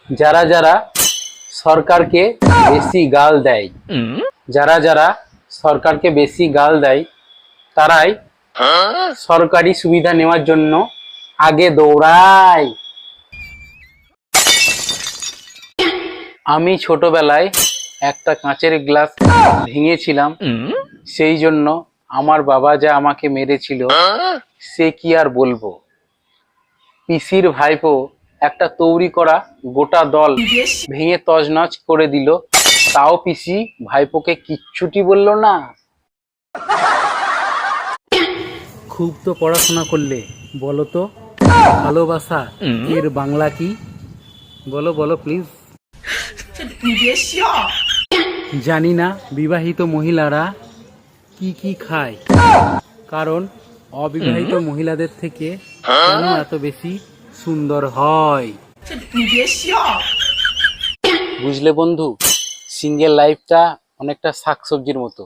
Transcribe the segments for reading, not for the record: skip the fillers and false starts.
যারা যারা সরকারকে বেশি গাল দেয়, যারা যারা সরকারকে বেশি গাল দেয় তারাই সরকারি সুবিধা নেওয়ার জন্য আগে দৌড়ায়। আমি ছোটবেলায় একটা কাঁচের গ্লাস ভেঙেছিলাম, সেই জন্য আমার বাবা যা আমাকে মেরেছিল সে কি আর বলবো। পিসির ভাইপো একটা তৈরি করা গোটা দল ভেঙে তছনছ করে দিল, তাও পিসি ভাইপোকে কিচ্ছুটি বলল না। খুব তো পড়াশোনা করলে, বলো তো ভালোবাসা এর বাংলা কি? বলো বলো প্লিজ। জানি না বিবাহিত মহিলারা কি কি খায়, কারণ অবিবাহিত মহিলাদের থেকে কেন এত বেশি সুন্দর হয়। বুঝলে বন্ধু, সিঙ্গেল লাইফটা অনেকটা শাকসবজির মতো,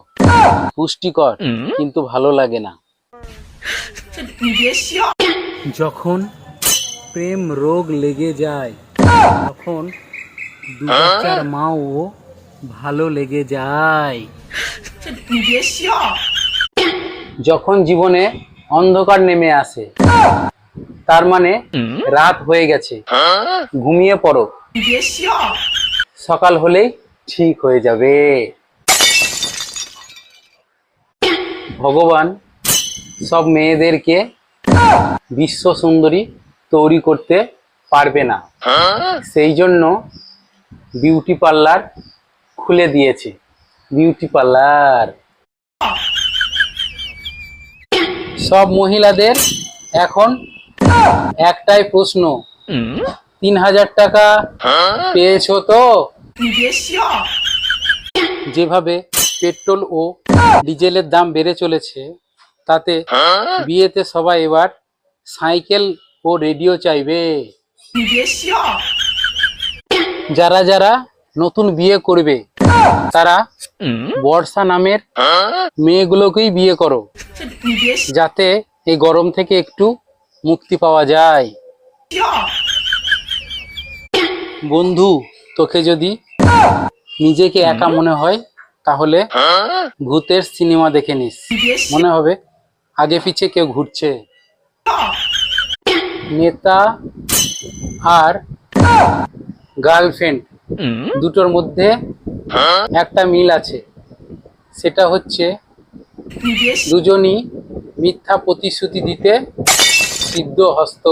পুষ্টিকর কিন্তু ভালো লাগে না। যখন প্রেম রোগ লেগে যায় তখন দু বাচ্চার মাও ভালো লেগে যায়। যখন জীবনে অন্ধকার নেমে আসে তার মানে রাত হয়ে গেছে, ঘুমিয়ে পড়ো, সকাল হলেই ঠিক হয়ে যাবে। ভগবান সব মেয়েদেরকে বিশ্ব সুন্দরী তৈরি করতে পারবে না, সেই জন্য বিউটি পার্লার খুলে দিয়েছে। বিউটি পার্লার সব মহিলাদের এখন একটাই প্রশ্ন, 3000 টাকা পেয়েছো তো? যেভাবে পেট্রোল ও ডিজেলের দাম বেড়ে চলেছে তাতে বিয়েতে সবাই এবার সাইকেল ও রেডিও চাইবে। যারা যারা নতুন বিয়ে করবে তারা বর্ষা নামের মেয়েগুলোকেই বিয়ে করো, যাতে এই গরম থেকে একটু মুক্তি পাওয়া যায়। বন্ধু, তোকে যদি নিজেকে একা মনে হয় তাহলে ভূতের সিনেমা দেখে নিস, মনে হবে আগে পিছে কেউ ঘুরছে। নেতা আর গার্লফ্রেন্ড দুটোর মধ্যে একটা মিল আছে, সেটা হচ্ছে দুজনই মিথ্যা প্রতিশ্রুতি দিতে সিদ্ধহস্ত।